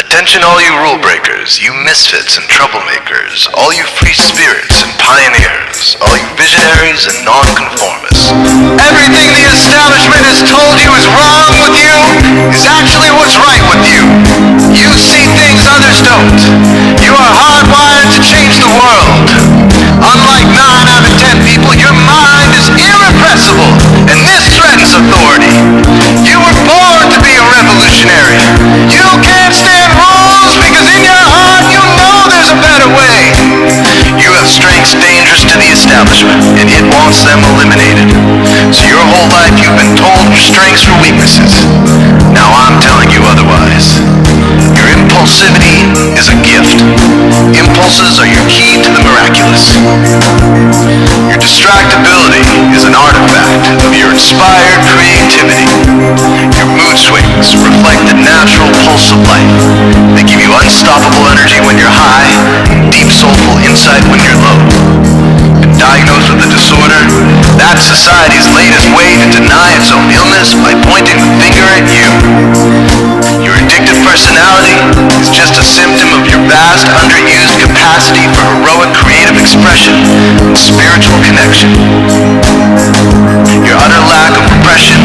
Attention all you rule breakers, you misfits and troublemakers, all you free spirits and pioneers, all you visionaries and nonconformists. Everything the establishment has told you is wrong with you is actually what's right with you. You see things others don't. You are hardwired to change the world. Unlike 9 out of 10 people, your mind is irrepressible, and this threatens authority. You were born to be a revolutionary. You can't stand rules because in your heart you know there's a better way. You have strengths dangerous to the establishment, and it wants them eliminated. So your whole life you've been told your strengths were weaknesses. Now I'm telling you otherwise. Your impulsivity is a gift. Impulses are your key to the miraculous. Your distractibility is an artifact of your inspired creativity. Your mood swings reflect the natural pulse of life. They give you unstoppable energy when you're high, deep soulful insight when you're low. Been diagnosed with a disorder? That's society's latest way to deny its own illness by pointing the finger at you. Your addictive personality is just a symptom of your vast, underused capacity for heroic creative expression and spiritual connection. Your utter lack of repression,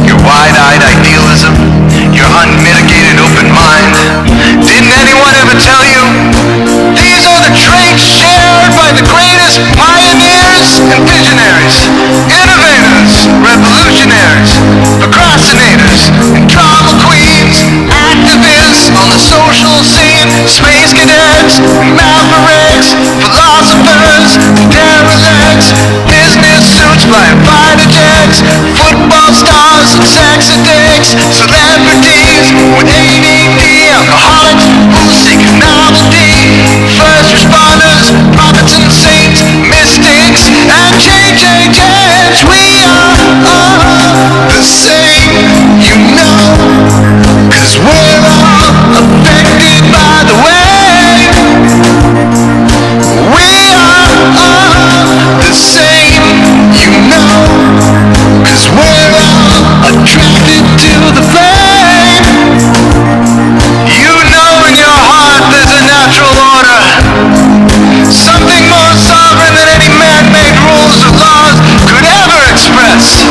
your wide-eyed idealism, your unmitigated open mind. Didn't anyone ever tell you? These are the traits shared by the greatest pioneers and visionaries, innovators, revolutionaries, procrastinators, and drama queens, activists on the social scene, space cadets, mavericks, philosophers, derelicts, business suits flying fighter jets, football stars and sex addicts, celebrities with ADD, alcoholics who seek novelty, first responders, prophets and saints, mystics, and JJJs. We are all the same, you know, 'cause we're all affected by the wave. We are all the same, you know, 'cause we're all attracted to the flame. You know in your heart there's a natural order, something more sovereign than any man-made rules or laws could ever express.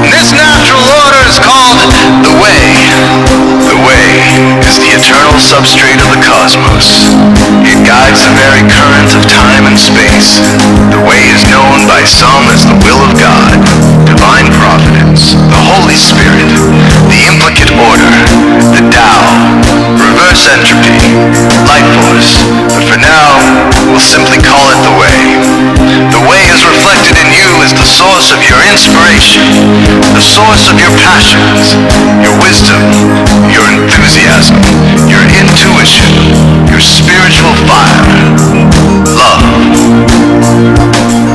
And this natural order is called the way. The way is the eternal substrate of the cosmos. It guides the very current of time and space. The way is known by some as the will of God, divine providence, the Holy Spirit, the implicate order, the Tao, reverse entropy, light force, but for now, we'll simply call it the way. The way is reflected in you as the source of your inspiration, the source of your passions, your wisdom, your enthusiasm, your intuition, your spiritual fire, love.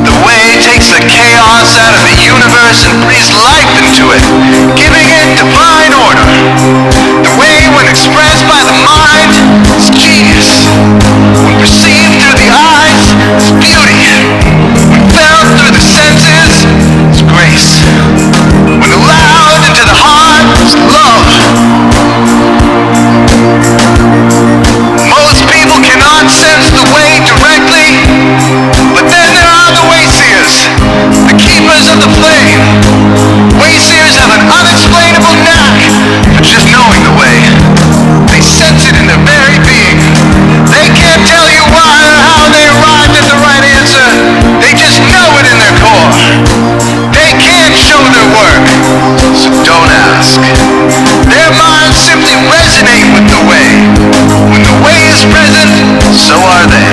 The way takes the chaos out of the universe and breathes life into it, giving it divine order. The way, when expressed by the mind, is genius. When perceived through the eyes, is beauty. When felt through the senses, is grace. When allowed into the heart, is love. Most people cannot sense the way directly, but then there are the wayseers, the keepers of the flame. Wayseers have an unexplainable knack for just knowing the way. They sense it in their very being. They can't tell you why or how they arrived at the right answer. They just know it in their core. They can't show their work, so don't ask. Their minds simply resonate with the way. When the way is present, so are they.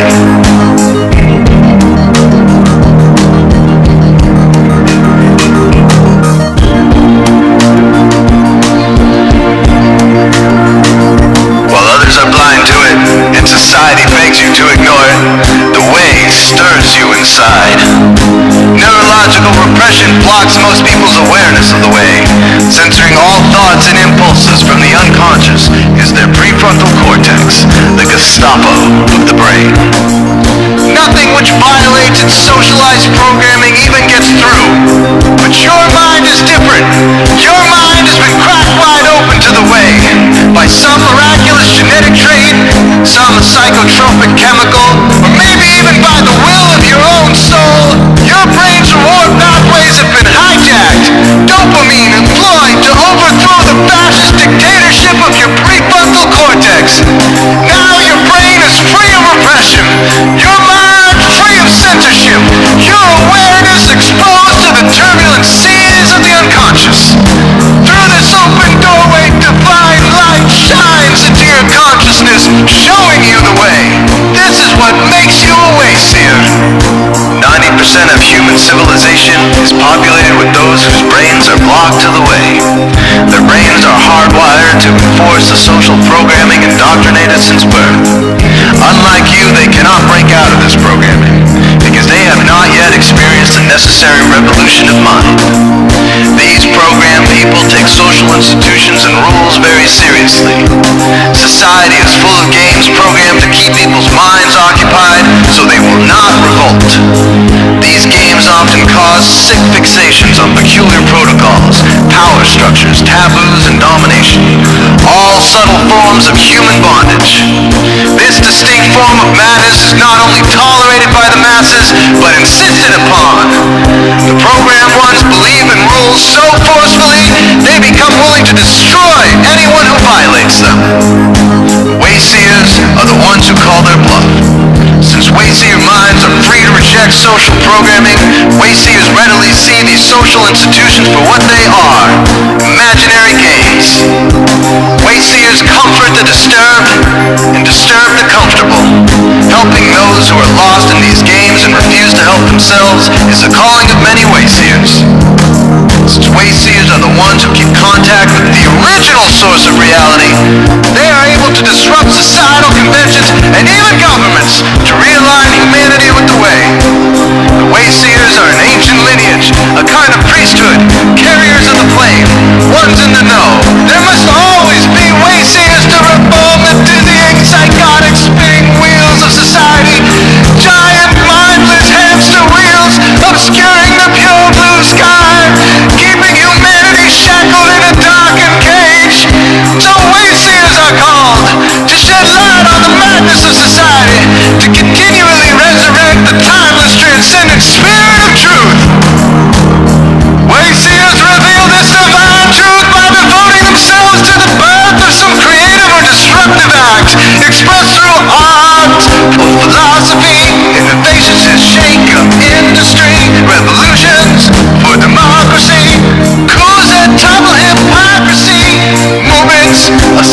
Society begs you to ignore it. The way stirs you inside. Neurological repression blocks most people's awareness of the way. Censoring all thoughts and impulses from the unconscious is their prefrontal cortex, the Gestapo of the brain. Nothing which violates its socialized programming even gets through. But your mind is different. Your mind has been cracked wide open to the way by some miraculous genetic chemical, or maybe even by the will of your own soul, your brain's reward pathways have been hijacked. Dopamine employed to overthrow the fascist dictatorship of your prefrontal cortex. Now your brain is free of repression, your mind free of censorship, your awareness exposed to the turbulent seas of the unconscious. Through this open doorway, divine light shines into your consciousness, showing you the way. This is what makes you a wayseer. 90% of human civilization is populated with those whose brains are blocked to the way. Their brains are hardwired to enforce the social programming indoctrinated since birth. Unlike you, they cannot break out of this programming, because they have not yet experienced the necessary revolution of mind. These programmed people take social institutions and rules very seriously. Society is full of games programmed to keep people's minds occupied so they will not revolt. These games often cause sick fixations on peculiar protocols, power structures, taboos, and domination, all subtle forms of human bondage. This distinct form of madness is not only tolerated by the masses, but insisted upon. The programmed ones believe in rules so forcefully, they become willing to destroy anyone who violates them. Wayseers are the ones who call their bluff. Since wayseer minds are free to reject social programming, wayseers readily see these social institutions for what they are: imaginary games. Wayseers comfort the disturbed and disturb the comfortable. Helping those who are lost in these games and refuse to help themselves is the calling of many wayseers. Since wayseers are the ones who keep contact with the original source of reality, they are able to disrupt societal conventions and even governments to realign humanity with the way. The wayseers are an ancient lineage, a kind of priesthood, carriers of the flame, ones in the know. There must always be wayseers to reform the dizzying, psychotic, spinning wheels of society, giant, mindless hamster wheels obscuring the pure blue sky, keeping humanity shackled in a darkened cage. So wayseers are called to shed light on the madness of society, to continually resurrect the timeless, transcendent spirit of truth. Wayseers reveal this divine truth by devoting themselves to the birth of some creative or disruptive act, expressed through art or philosophy, innovations to shake up industry, revolutions for democracy, coups that topple hypocrisy, movements of